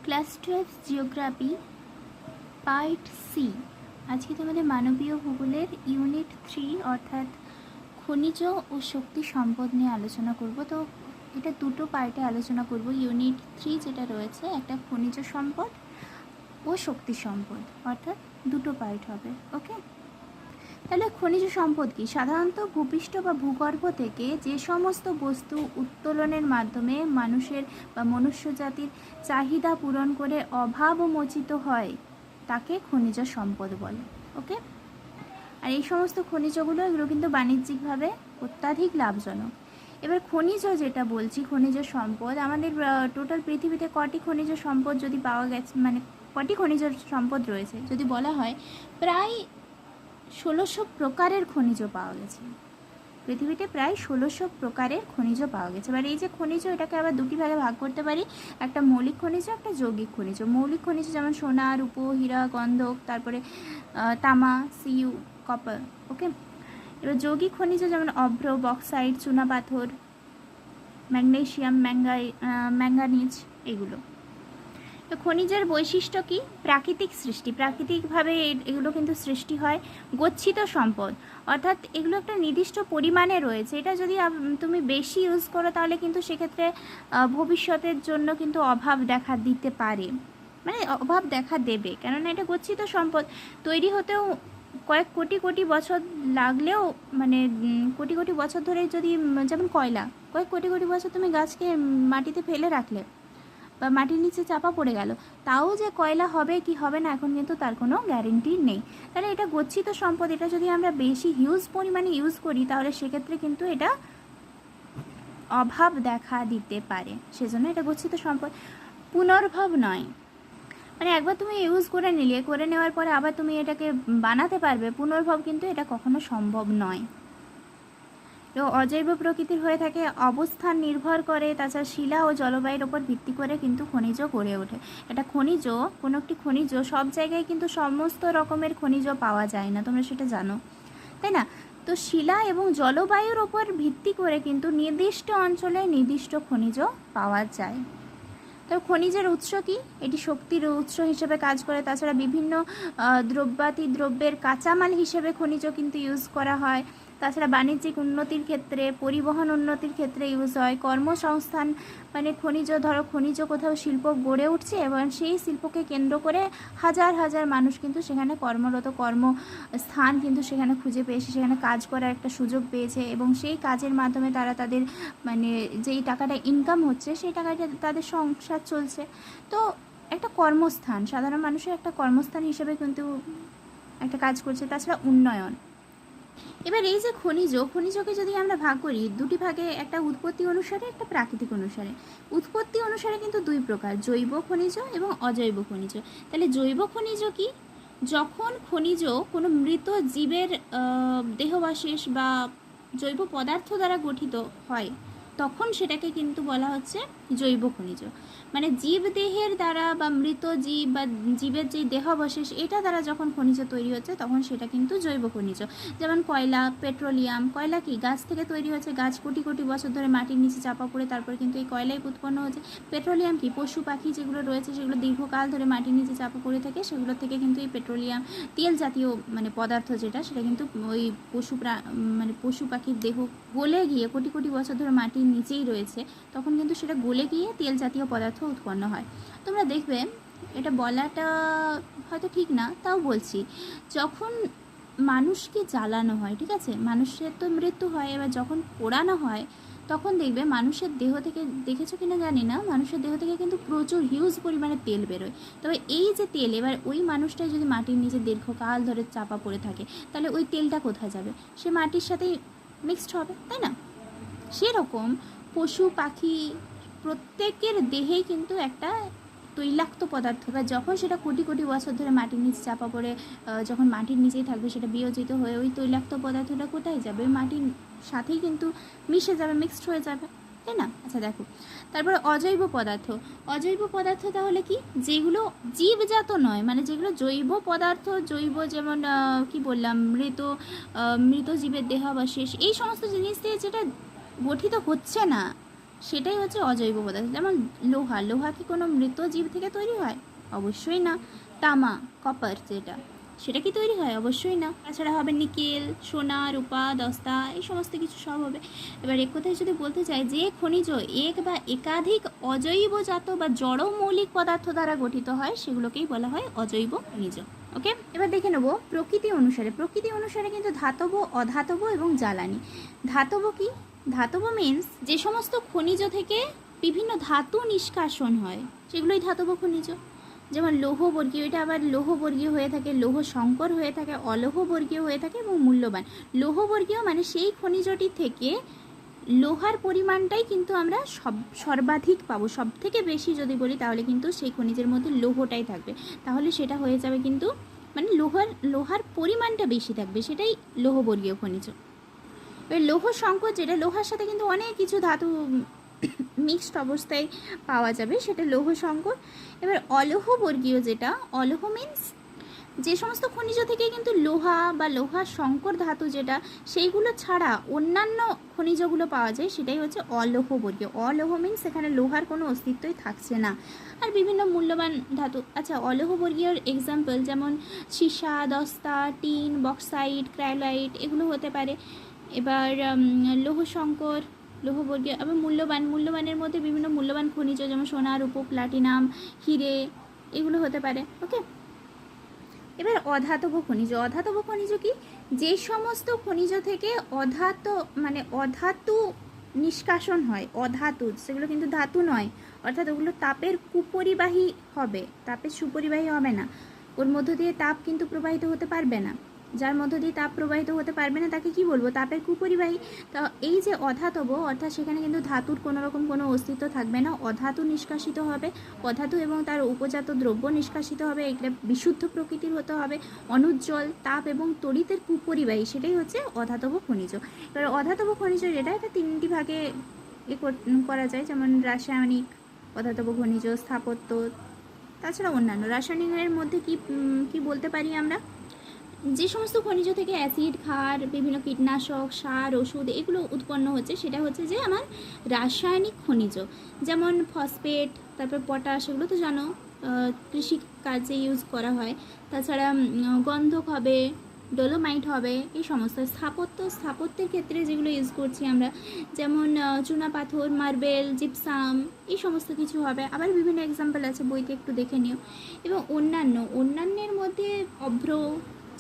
Class 12 geography part C. আজকে তোমাদের মানবীয় ভূগোলের ইউনিট 3 অর্থাৎ খনিজ ও শক্তি সম্পদ নিয়ে আলোচনা করব। তো এটা দুটো পার্টে আলোচনা করব। ইউনিট 3 যেটা রয়েছে, একটা খনিজ সম্পদ ও শক্তি সম্পদ, অর্থাৎ দুটো পার্ট হবে। ওকে, তাহলে খনিজ সম্পদ কি? সাধারণত ভূপৃষ্ঠ বা ভূগর্ভ থেকে যে সমস্ত বস্তু উত্তোলনের মাধ্যমে মানুষের বা মনুষ্য জাতির চাহিদা পূরণ করে অভাব মোচিত হয় তাকে খনিজ সম্পদ বলে। ওকে, আর এই সমস্ত এগুলো কিন্তু বাণিজ্যিকভাবে অত্যাধিক লাভজনক। এবার খনিজ যেটা বলছি, খনিজ সম্পদ, আমাদের টোটাল পৃথিবীতে কটি খনিজ সম্পদ যদি পাওয়া গেছে, মানে কটি খনিজ সম্পদ রয়েছে যদি বলা হয়, প্রায় 1600 প্রকারের খনিজ পাওয়া গেছে। পৃথিবীতে প্রায় 1600 প্রকারের খনিজ পাওয়া গেছে। এবার এই যে খনিজ, এটাকে আবার দুটি ভাগে ভাগ করতে পারি, একটা মৌলিক খনিজ, একটা যৌগিক খনিজ। মৌলিক খনিজ যেমন সোনা, রূপো, হীরা, গন্ধক, তারপরে তামা, সিউ, কপার। ওকে, এবার যৌগিক খনিজ যেমন অভ্র, বক্সাইট, চুনাপাথর, ম্যাগনেসিয়াম, ম্যাঙ্গানিজ, এগুলো। তো খনিজের বৈশিষ্ট্য কি? প্রাকৃতিক সৃষ্টি, প্রাকৃতিকভাবে এগুলো কিন্তু সৃষ্টি হয়। গচ্ছিত সম্পদ, অর্থাৎ এগুলো একটা নির্দিষ্ট পরিমাণে রয়েছে। এটা যদি তুমি বেশি ইউজ করো তাহলে কিন্তু সেক্ষেত্রে ভবিষ্যতের জন্য কিন্তু অভাব দেখা দিতে পারে, মানে অভাব দেখা দেবে, কেননা এটা গচ্ছিত সম্পদ। তৈরি হতেও কয়েক কোটি কোটি বছর লাগলেও, মানে কোটি কোটি বছর ধরে যদি, যেমন কয়লা, কয়েক কোটি কোটি বছর তুমি গাছকে মাটিতে ফেলে রাখলে বা মাটির নিচে চাপা পড়ে গেল, তাও যে কয়লা হবে কি হবে না এখন কিন্তু তার কোনো গ্যারেন্টি নেই। তাহলে এটা গচ্ছিত সম্পদ। এটা যদি আমরা বেশি হিউজ পরিমাণে ইউজ করি তাহলে সেক্ষেত্রে কিন্তু এটা অভাব দেখা দিতে পারে, সেজন্য এটা গচ্ছিত সম্পদ। পুনর্ভব নয়, মানে একবার তুমি ইউজ করে নিলে, করে নেওয়ার পরে আবার তুমি এটাকে বানাতে পারবে, পুনর্ভব কিন্তু এটা কখনো সম্ভব নয়। অজৈব প্রকৃতির হয়ে থাকে, অবস্থান নির্ভর করে, তাছাড়া শিলা ও জলবায়ুর ওপর ভিত্তি করে কিন্তু খনিজ গড়ে ওঠে। এটা খনিজ, কোনো একটি খনিজ সব জায়গায় কিন্তু সমস্ত রকমের খনিজ পাওয়া যায় না, তোমরা সেটা জানো, তাই না? তো শিলা এবং জলবায়ুর ওপর ভিত্তি করে কিন্তু নির্দিষ্ট অঞ্চলে নির্দিষ্ট খনিজ পাওয়া যায়। তো খনিজের উৎস কি? এটি শক্তির উৎস হিসেবে কাজ করে। তাছাড়া বিভিন্ন দ্রব্যাতি দ্রব্যের কাঁচামাল হিসেবে খনিজ কিন্তু ইউজ করা হয়। তাছাড়া বাণিজ্যিক উন্নতির ক্ষেত্রে, পরিবহন উন্নতির ক্ষেত্রে ইউজ হয়। কর্মসংস্থান, মানে খনিজ, ধরো খনিজ কোথাও শিল্প গড়ে উঠছে এবং সেই শিল্পকে কেন্দ্র করে হাজার হাজার মানুষ কিন্তু সেখানে কর্মরত, কর্মস্থান কিন্তু সেখানে খুঁজে পেয়েছে, সেখানে কাজ করার একটা সুযোগ পেয়েছে এবং সেই কাজের মাধ্যমে তারা তাদের, মানে যেই টাকাটা ইনকাম হচ্ছে সেই টাকাটা তাদের সংসার চলছে। তো একটা কর্মস্থান, সাধারণ মানুষের একটা কর্মস্থান হিসেবে কিন্তু একটা কাজ করছে। তাছাড়া উন্নয়ন। এবার এই যে খনিজকে যদি আমরা ভাগ করি দুটি ভাগে, একটা উৎপত্তি অনুসারে, একটা প্রাকৃতিক অনুসারে। উৎপত্তি অনুসারে কিন্তু দুই প্রকার, জৈব খনিজ এবং অজৈব খনিজ। তাহলে জৈব খনিজ কি? যখন খনিজ কোনো মৃত জীবের দেহাবশেষ বা জৈব পদার্থ দ্বারা গঠিত হয় তখন সেটাকে কিন্তু বলা হচ্ছে জৈব খনিজ। মানে জীবদেহের দ্বারা বা মৃত জীব বা জীবের যে দেহাবশেষ এটা দ্বারা যখন খনিজ তৈরি হচ্ছে তখন সেটা কিন্তু জৈব খনিজ। যেমন কয়লা, পেট্রোলিয়াম। কয়লা কি? গাছ থেকে তৈরি হচ্ছে, গাছ কোটি কোটি বছর ধরে মাটির নিচে চাপা পড়ে তারপর কিন্তু এই কয়লাই উৎপন্ন হচ্ছে। পেট্রোলিয়াম কি? পশু পাখি যেগুলো রয়েছে সেগুলো দীর্ঘকাল ধরে মাটির নিচে চাপা পড়ে থাকে, সেগুলো থেকে কিন্তু এই পেট্রোলিয়াম, তেল জাতীয় মানে পদার্থ যেটা, সেটা কিন্তু ওই মানে পশু পাখির দেহ গলে গিয়ে কোটি কোটি বছর ধরে মাটির নিচেই রয়েছে, তখন কিন্তু সেটা গলে গিয়ে তেল জাতীয় পদার্থ উৎপন্ন হয়। তোমরা দেখবে, এটা বলাটা হয়তো ঠিক না, তাও বলছি, যখন মানুষকে জ্বালানো হয়, ঠিক আছে, মানুষের তো মৃত্যু হয়, এবার যখন পোড়ানো হয় তখন দেখবে মানুষের দেহ থেকে, দেখেছো কিনা জানি না, মানুষের দেহ থেকে কিন্তু প্রচুর হিউজ পরিমাণে তেল বেরোয়। তবে এই যে তেল, এবার ওই মানুষটাই যদি মাটির নিচে দীর্ঘকাল ধরে চাপা পড়ে থাকে তাহলে ওই তেলটা কোথায় যাবে? সে মাটির সাথেই মিক্সড হবে, তাই না? সেরকম পশু পাখি প্রত্যেকের দেহেই কিন্তু একটা তৈলাক্ত পদার্থ, বা যখন সেটা কোটি কোটি বছর ধরে মাটির নিচে চাপা পড়ে যখন মাটির নিচেই থাকবে সেটা বিয়োজিত হয়ে ওই তৈলাক্ত পদার্থটা কোথায় যাবে? মাটির সাথেই কিন্তু মিশে যাবে, মিক্সড হয়ে যাবে, তাই না? আচ্ছা দেখো, তারপরে অজৈব পদার্থ। অজৈব পদার্থ তাহলে কি? যেগুলো জীবজাত নয়, মানে যেগুলো জৈব পদার্থ, জৈব যেমন কি বললাম, মৃত জীবের দেহাবশেষ, এই সমস্ত জিনিস দিয়ে যেটা গঠিত হচ্ছে না, সেটাই হচ্ছে অজৈব পদার্থ। যেমন লোহা, লোহা কি কোনো মৃত জীব থেকে তৈরি হয়? অবশ্যই না। তামা, কপার যেটা, সেটা কি তৈরি হয়? অবশ্যই না। তাছাড়া হবে নিকেল, সোনা, রূপা, দস্তা, এই সমস্ত কিছু সব হবে। এবার এক কথায় যদি বলতে চাই যে খনিজ এক বা একাধিক অজৈবজাত বা জড় মৌলিক পদার্থ দ্বারা গঠিত হয়, সেগুলোকেই বলা হয় অজৈব খনিজ। ওকে, এবার দেখে নেব প্রকৃতি অনুসারে। প্রকৃতি অনুসারে কিন্তু ধাতব, অধাতব এবং জ্বালানি। ধাতব কি? ধাতব মিন্স যে সমস্ত খনিজ থেকে বিভিন্ন ধাতু নিষ্কাশন হয়, সেগুলোই ধাতব খনিজ। যেমন লৌহবর্গীয়, এটা আবার লৌহবর্গীয় হয়ে থাকে, লৌহ সংকর হয়ে থাকে, অলৌহবর্গীয় হয়ে থাকে এবং মূল্যবান। লৌহবর্গীয় মানে সেই খনিজটি থেকে লোহার পরিমাণটাই কিন্তু আমরা সর্বাধিক পাবো। সব থেকে বেশি যদি বলি তাহলে কিন্তু সেই খনিজের মধ্যে লৌহটাই থাকবে, তাহলে সেটা হয়ে যাবে কিন্তু মানে লোহার পরিমাণটা বেশি থাকবে, সেটাই লৌহবর্গীয় খনিজ। এবার লৌহ সংকর যেটা, লোহার সাথে কিন্তু অনেক কিছু ধাতু মিক্সড অবস্থায় পাওয়া যাবে, সেটা লৌহ সংকর। এবার অলৌহবর্গীয় যেটা, অলৌহ মিন্স যে সমস্ত খনিজ থেকে কিন্তু লোহা বা লোহার সংকর ধাতু যেটা, সেইগুলো ছাড়া অন্যান্য খনিজগুলো পাওয়া যায়, সেটাই হচ্ছে অলৌহবর্গীয়। অলৌহ মিন্স সেখানে লোহার কোনো অস্তিত্বই থাকছে না। আর বিভিন্ন মূল্যবান ধাতু। আচ্ছা, অলৌহবর্গীয়র এক্সাম্পল যেমন সীসা, দস্তা, টিন, বক্সাইট, ক্রায়োলাইট, এগুলো হতে পারে। এবার লৌহ সংকর, লৌহবর্গীয়। আবার মূল্যবানের মধ্যে বিভিন্ন মূল্যবান খনিজ যেমন সোনা, রূপো, প্লাটিনাম, হিরে, এগুলো হতে পারে। ওকে, এবার অধাতব খনিজ। অধাতব খনিজ কি? যে সমস্ত খনিজ থেকে অধাতু নিষ্কাশন হয়, অধাতু, সেগুলো কিন্তু ধাতু নয়, অর্থাৎ ওগুলো তাপের কুপরিবাহী হবে, তাপের সুপরিবাহী হবে না। ওর মধ্য দিয়ে তাপ কিন্তু প্রবাহিত হতে পারবে না। যার মধ্য দিয়ে তাপ প্রবাহিত হতে পারবে না তাকে কি বলবো? তাপের কুপরিবাহী। তো এই যে অধাতব, অর্থাৎ সেখানে কিন্তু ধাতুর কোনো অস্তিত্ব থাকবে না, অধাতু নিষ্কাশিত হবে, অধাতু এবং তার উপজাত দ্রব্য নিষ্কাশিত হবে। এগুলো বিশুদ্ধ প্রকৃতির হতে হবে, অনুজ্জ্বল, তাপ এবং তড়িতের কুপরিবাহী, সেটাই হচ্ছে অধাতব খনিজ। এবার অধাতব খনিজ এটা তিনটি ভাগে করা যায়, যেমন রাসায়নিক অধাতব খনিজ, স্থাপত্য, তাছাড়া অন্যান্য। রাসায়নিকের মধ্যে কি বলতে পারি আমরা? যে সমস্ত খনিজ থেকে অ্যাসিড, ক্ষার, বিভিন্ন কীটনাশক, সার, ওষুধ এগুলো উৎপন্ন হচ্ছে, সেটা হচ্ছে যে আমার রাসায়নিক খনিজ। যেমন ফসফেট, তারপর পটাশ, এগুলো তো জানো কৃষি কাজে ইউজ করা হয়। তাছাড়া গন্ধক হবে, ডোলোমাইট হবে, এই সমস্ত। স্থাপত্যের ক্ষেত্রে যেগুলো ইউজ করছি আমরা, যেমন চুনাপাথর, মার্বেল, জিপসাম, এই সমস্ত কিছু হবে। আবার বিভিন্ন এক্সাম্পল আছে, বইতে একটু দেখে নিও। এবং অন্যান্যের মধ্যে অভ্র,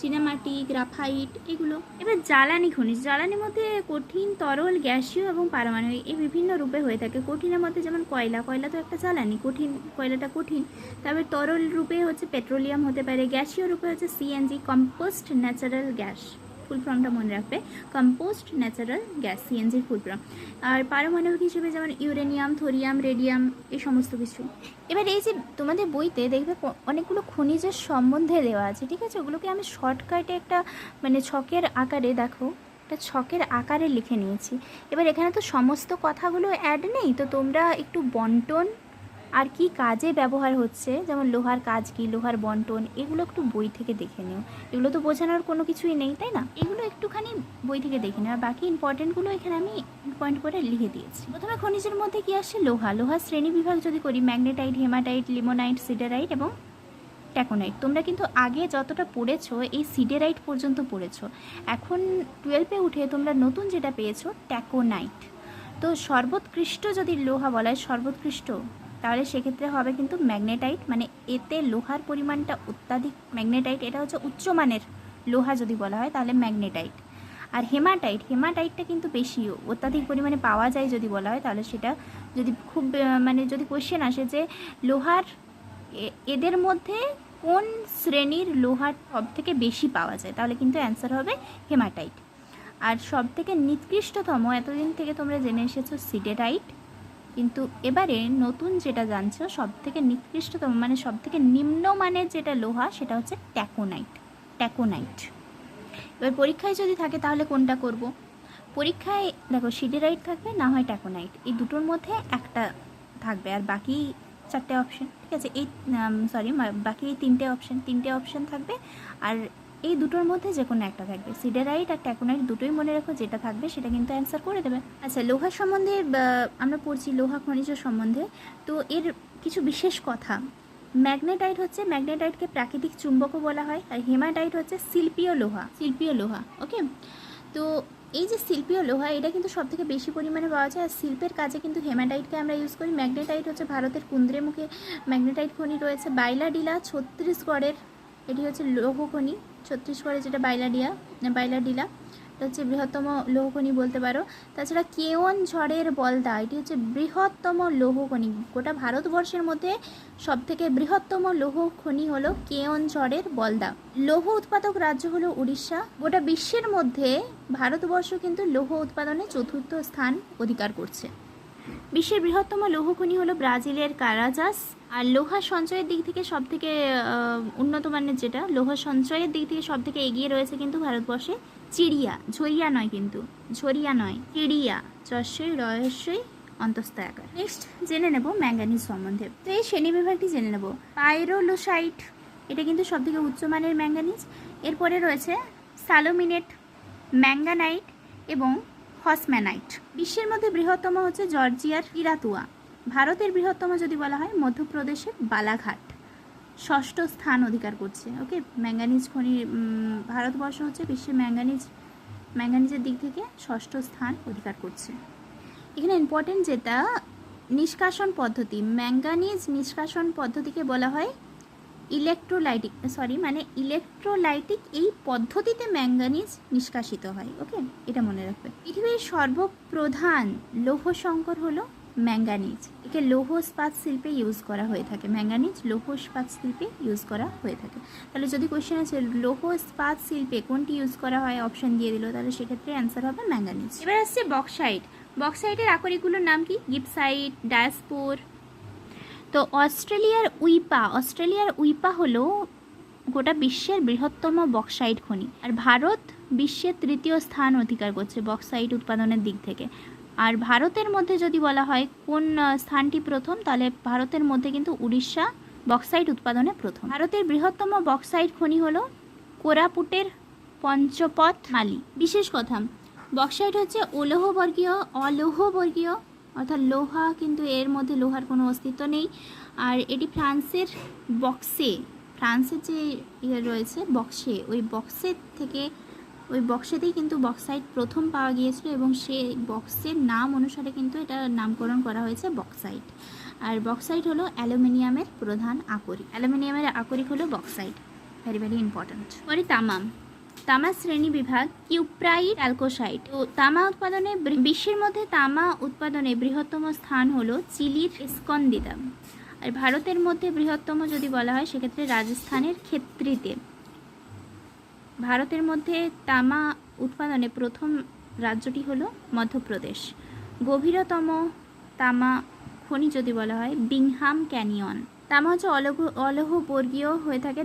চীনামাটি, গ্রাফাইট, এগুলো। এবার জ্বালানি খনিজ। জ্বালানির মধ্যে কঠিন, তরল, গ্যাসীয় এবং পারমাণবিক, এই বিভিন্ন রূপে হয়ে থাকে। কঠিনের মধ্যে যেমন কয়লা তো একটা জ্বালানি, কয়লাটা কঠিন। তারপরে তরল রূপে হচ্ছে পেট্রোলিয়াম হতে পারে, গ্যাসীয় রূপে হচ্ছে CNG, compost natural gas, full ফর্মটা মনে রাখবে, কম্পোস্ট ন্যাচারাল গ্যাস, সিএনজির ফুল ফর্ম। আর পারমাণবিক হিসেবে যেমন ইউরেনিয়াম, থোরিয়াম, রেডিয়াম, এই সমস্ত কিছু। এবার এই যে তোমাদের বইতে দেখবে অনেকগুলো খনিজের সম্বন্ধে দেওয়া আছে, ঠিক আছে? ওগুলোকে আমি শর্টকাটে একটা ছকের আকারে, দেখো একটা ছকের আকারে লিখে নিয়েছি। এবার এখানে তো সমস্ত কথাগুলো অ্যাড নেই, তো তোমরা একটু বন্টন আর কি কাজে ব্যবহার হচ্ছে, যেমন লোহার কাজ কি, লোহার বন্টন, এগুলো একটু বই থেকে দেখে নিও। এগুলো তো বোঝানোর কোনো কিছুই নেই, তাই না? এগুলো একটুখানি বই থেকে দেখে নিও। আর বাকি ইম্পর্টেন্টগুলো এখানে আমি পয়েন্ট করে লিখে দিয়েছি। প্রথমে খনিজের মধ্যে কি আসছে? লোহার শ্রেণী বিভাগ যদি করি, ম্যাগনেটাইট, হেমাটাইট, লিমোনাইট, সিডারাইট এবং ট্যাকোনাইট। তোমরা কিন্তু আগে যতটা পড়েছো এই সিডারাইট পর্যন্ত পড়েছো, এখন 12-এ উঠে তোমরা নতুন যেটা পেয়েছো ট্যাকোনাইট। তো সর্বোৎকৃষ্ট যদি লোহা বলা হয়, সর্বোৎকৃষ্ট, তাহলে সেক্ষেত্রে হবে কিন্তু ম্যাগনেটাইট, মানে এতে লোহার পরিমাণটা অত্যাধিক। ম্যাগনেটাইট এটা হচ্ছে উচ্চমানের লোহা যদি বলা হয় তাহলে ম্যাগনেটাইট। আর হেমাটাইটটা কিন্তু বেশি অত্যাধিক পরিমাণে পাওয়া যায় যদি বলা হয়, তাহলে সেটা যদি খুব যদি কোয়েশ্চেন আসে যে লোহার এদের মধ্যে কোন শ্রেণীর লোহার সব থেকে বেশি পাওয়া যায়, তাহলে কিন্তু অ্যান্সার হবে হেমাটাইট। আর সব থেকে নিকৃষ্টতম এতদিন থেকে তোমরা জেনে এসেছো সিডেরাইট, কিন্তু এবারে নতুন যেটা জানছো সব থেকে নিকৃষ্টতম মানে সব থেকে নিম্নমানের যেটা লোহা, সেটা হচ্ছে ট্যাকোনাইট। এবার পরীক্ষায় যদি থাকে তাহলে কোনটা করব? পরীক্ষায় দেখো সিডেরাইট থাকবে, না হয় ট্যাকোনাইট, এই দুটোর মধ্যে একটা থাকবে, আর বাকি 4টে অপশন, ঠিক আছে? বাকি এই তিনটে অপশন থাকবে। আর এই দুটোর মধ্যে যে কোনো একটা থাকবে, সিডারাইট আর ট্যাকোনাইট দুটোই মনে রাখো, যেটা থাকবে সেটা কিন্তু অ্যান্সার করে দেবে। আচ্ছা, লোহা সম্বন্ধে আমরা পড়ছি লোহা খনিজ সম্বন্ধে, তো এর কিছু বিশেষ কথা। ম্যাগনেটাইট হচ্ছে, ম্যাগনেটাইটকে প্রাকৃতিক চুম্বকও বলা হয়, আর হেমাটাইট হচ্ছে শিল্পীয় লোহা। ওকে, তো এই যে শিল্পীয় লোহা, এটা কিন্তু সবথেকে বেশি পরিমাণে পাওয়া যায়, আর শিল্পের কাজে কিন্তু হেমাটাইটকে আমরা ইউজ করি। ম্যাগনেটাইট হচ্ছে ভারতের কুন্দ্রেমুখে ম্যাগনেটাইট খনি রয়েছে। বাইলাডিলা ছত্তিশগড়ের, এটি হচ্ছে লৌহ খনি, ছত্তিশগড়ে যেটা বাইলাডিলা, এটা হচ্ছে বৃহত্তম লৌহ খনি বলতে পারো। তাছাড়া কেওনঝড়ের বলদা, এটি হচ্ছে বৃহত্তম লৌহ খনি। গোটা ভারতবর্ষের মধ্যে সবথেকে বৃহত্তম লৌহ খনি হলো কেওনঝড়ের বলদা। লৌহ উৎপাদক রাজ্য হলো উড়িষ্যা। গোটা বিশ্বের মধ্যে ভারতবর্ষ কিন্তু লৌহ উৎপাদনে চতুর্থ স্থান অধিকার করছে। বিশ্বের বৃহত্তম লৌহ খনি হলো ব্রাজিলের কারাজাস। আর লোহা সঞ্চয়ের দিক থেকে সবথেকে উন্নত মানের, যেটা লোহা সঞ্চয়ের দিক থেকে সবথেকে এগিয়ে রয়েছে কিন্তু ভারতবর্ষে চিড়িয়া, ঝরিয়া নয় কিন্তু, ঝরিয়া নয়, চিড়িয়া, যশই রহস্যই অন্তস্থ আকার। নেক্সট জেনে নেব ম্যাঙ্গানিজ সম্বন্ধে। তো এই শ্রেণী বিভাগটি জেনে নেব। পাইরোলোসাইট, এটা কিন্তু সবথেকে উচ্চমানের ম্যাঙ্গানিজ। এরপরে রয়েছে সালোমিনেট, ম্যাঙ্গানাইট এবং হসম্যানাইট। বিশ্বের মধ্যে বৃহত্তম হচ্ছে জর্জিয়ার ইরাতুয়া। ভারতের বৃহত্তম যদি বলা হয় মধ্যপ্রদেশের বালাঘাট, ষষ্ঠ স্থান অধিকার করছে। ওকে, ম্যাঙ্গানিজ খনি, ভারতবর্ষ হচ্ছে বিশ্বে ম্যাঙ্গানিজের দিক থেকে ষষ্ঠ স্থান অধিকার করছে। এখানে ইম্পর্টেন্ট যেটা নিষ্কাশন পদ্ধতি, ম্যাঙ্গানিজ নিষ্কাশন পদ্ধতিকে বলা হয় ইলেকট্রোলাইটিক। এই পদ্ধতিতে ম্যাঙ্গানিজ নিষ্কাশিত হয়। ওকে, এটা মনে রাখবে। পৃথিবীর সর্বপ্রধান লৌহ সংকর হলো ম্যাঙ্গানিজ। একে লৌহ ইস্পাত শিল্পে ইউজ করা হয়ে থাকে। ম্যাঙ্গানিজ লৌহ ইস্পাত শিল্পে ইউজ করা হয়ে থাকে। তাহলে যদি কোয়েশ্চেন আছে লৌহ ইস্পাত শিল্পে কোনটি ইউজ করা হয়, অপশন দিয়ে দিল, তাহলে সেক্ষেত্রে অ্যান্সার হবে ম্যাঙ্গানিজ। এবার আসছে বক্সাইট। বক্সাইটের আকরিকগুলোর নাম কি? গিপসাইট, ডায়াস্পোর। তো অস্ট্রেলিয়ার উইপা হলো গোটা বিশ্বের বৃহত্তম বক্সাইট খনি। আর ভারত বিশ্বের তৃতীয় স্থান অধিকার করছে বক্সাইট উৎপাদনের দিক থেকে। আর ভারতের মধ্যে যদি বলা হয় কোন স্থানটি প্রথম, তাহলে ভারতের মধ্যে কিন্তু উড়িষ্যা বক্সাইট উৎপাদনে প্রথম। ভারতের বৃহত্তম বক্সাইট খনি হলো কোরাপুটের পঞ্চপথ মালি। বিশেষ কথা, বক্সাইট হচ্ছে অলৌহবর্গীয়, অর্থাৎ লোহা, কিন্তু এর মধ্যে লোহার কোনো অস্তিত্ব নেই। আর এটি ফ্রান্সের যে রয়েছে বক্সে, ওই বক্সেতেই কিন্তু বক্সাইট প্রথম পাওয়া গিয়েছিল, এবং সেই বক্সের নাম অনুসারে কিন্তু এটা নামকরণ করা হয়েছে বক্সাইট। আর বক্সাইট হলো অ্যালুমিনিয়ামের প্রধান আকরিক। অ্যালুমিনিয়ামের আকরিক হলো বক্সাইট, ভেরি ভেরি ইম্পর্ট্যান্ট। পরে তামা শ্রেণী বিভাগ, কিউপ্রাইট, অ্যালকোসাইট। তো বিশ্বের মধ্যে তামা উৎপাদনে বৃহত্তম স্থান হলো চিলির এসকন্দিতা। আর ভারতের মধ্যে বৃহত্তম যদি বলা হয় সেক্ষেত্রে রাজস্থানের ক্ষেত্রিতে। ভারতের মধ্যে তামা উৎপাদনে প্রথম রাজ্যটি হলো মধ্যপ্রদেশ। গভীরতম তামা খনি যদি বলা হয় বিংহাম ক্যানিয়ন। তামা হচ্ছে অলৌহবর্গীয় হয়ে থাকে,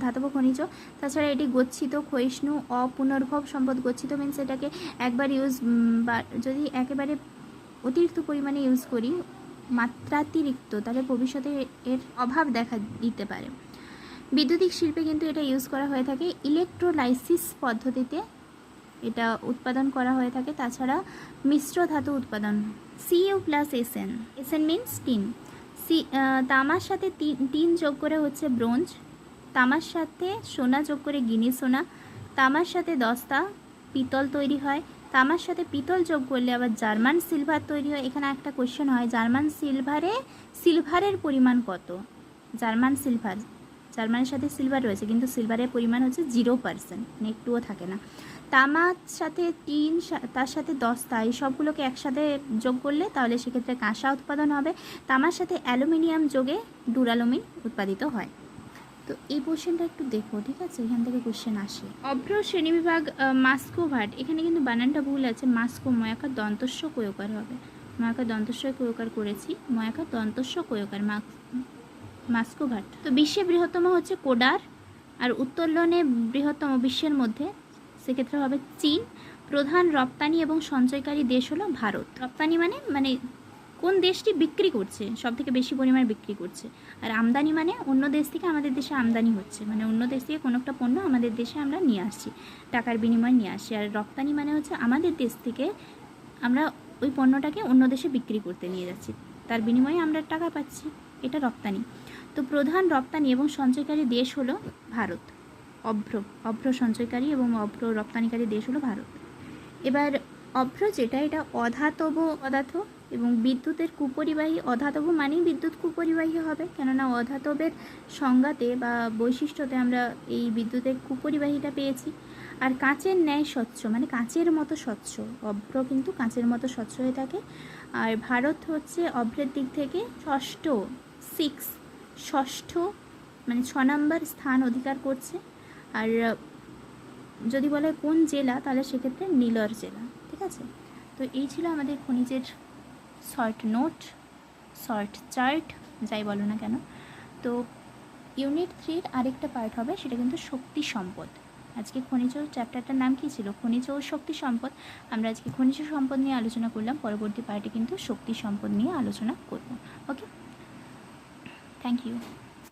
ধাতব খনিজ। তাছাড়া এটি গচ্ছিত, ক্ষয়িষ্ণু, অপুনর্ভব সম্পদ। গচ্ছিত মিনস এটাকে একবার বা যদি একেবারে অতিরিক্ত পরিমাণে ইউজ করি, মাত্রাতিরিক্ত, তাহলে ভবিষ্যতে এর অভাব দেখা দিতে পারে। বিদ্যুতিক শিল্পে কিন্তু এটা ইউজ করা হয়ে থাকে। ইলেকট্রোলাইসিস পদ্ধতিতে এটা উৎপাদন করা হয়ে থাকে। তাছাড়া মিশ্র ধাতু উৎপাদন, Cu+Sn, Sn মিনস টিন। তামার সাথে টিন যোগ করে হচ্ছে ব্রোঞ্জ। তামার সাথে সোনা যোগ করে গিনি সোনা। তামার সাথে দস্তা, পিতল তৈরি হয়। তামার সাথে পিতল যোগ করলে আবার জার্মান সিলভার তৈরি হয়। এখানে একটা কোয়েশ্চেন হয়, জার্মান সিলভারের পরিমাণ কত? জার্মানের সাথে সিলভার রয়েছে, কিন্তু সিলভারের পরিমাণ হচ্ছে 0%, একটুও থাকে না। তামার সাথে টিন, তার সাথে দস্তা, এই সবগুলোকে একসাথে যোগ করলে তাহলে সেক্ষেত্রে কাঁসা উৎপাদন হবে। তামার সাথে অ্যালুমিনিয়াম যোগে ডুরালুমিন উৎপাদিত হয়। তো এই কোশ্চেনটা একটু দেখো, ঠিক আছে, এখান থেকে কোশ্চেন আসে। অভ্র শ্রেণীবিভাগ, মাস্কোভাট। এখানে কিন্তু বানানটা ভুল আছে, মাস্কো, ময়াকার দন্তস্ব কয়কার হবে। ময়াকার দন্তস্ব কয়কার করেছি, ময়াকার দন্তস্ব কয়কার, মাস্কোভাট। তো বিশ্বে বৃহত্তম হচ্ছে কোডার। আর উত্তোলনে বৃহত্তম বিশ্বের মধ্যে সেক্ষেত্রে হবে চীন। প্রধান রপ্তানি এবং সঞ্চয়কারী দেশ হলো ভারত। রপ্তানি মানে কোন দেশটি বিক্রি করছে, সব থেকে বেশি পরিমাণে বিক্রি করছে। আর আমদানি মানে অন্য দেশ থেকে আমাদের দেশে আমদানি হচ্ছে, মানে অন্য দেশ থেকে কোনো একটা পণ্য আমাদের দেশে আমরা নিয়ে আসছি, টাকার বিনিময়ে নিয়ে আসছি। আর রপ্তানি মানে হচ্ছে আমাদের দেশ থেকে আমরা ওই পণ্যটাকে অন্য দেশে বিক্রি করতে নিয়ে যাচ্ছি, তার বিনিময়ে আমরা টাকা পাচ্ছি, এটা রপ্তানি। তো প্রধান রপ্তানি এবং সঞ্চয়কারী দেশ হলো ভারত। অভ্র সঞ্চয়কারী এবং অভ্র রপ্তানিকারী দেশ হলো ভারত। এবার অভ্র যেটা, এটা অধাতব পদার্থ এবং বিদ্যুতের কুপরিবাহী। অধাতব মানেই বিদ্যুৎ কুপরিবাহী হবে, কেননা অধাতবের সংজ্ঞাতে বা বৈশিষ্ট্যতে আমরা এই বিদ্যুতের কুপরিবাহীটা পেয়েছি। আর কাঁচের ন্যায় স্বচ্ছ, মানে কাঁচের মতো স্বচ্ছ। অভ্র কিন্তু কাঁচের মতো স্বচ্ছ হয়ে থাকে। আর ভারত হচ্ছে অভ্রের দিক থেকে ষষ্ঠ মানে 6 নম্বর স্থান অধিকার করছে। আর যদি বলে কোন জেলা, তাহলে সেক্ষেত্রে নীলর জেলা। ঠিক আছে, তো এই ছিল আমাদের খনিজের শর্ট নোট, শর্ট চার্ট, যাই বলো না কেন। তো ইউনিট 3-র আরেকটা পার্ট হবে, সেটা কিন্তু শক্তি সম্পদ। আজকে খনিজ চ্যাপ্টারটার নাম কী ছিল? খনিজ ও শক্তি সম্পদ। আমরা আজকে খনিজ সম্পদ নিয়ে আলোচনা করলাম, পরবর্তী পার্টে কিন্তু শক্তি সম্পদ নিয়ে আলোচনা করব। ওকে, থ্যাংক ইউ।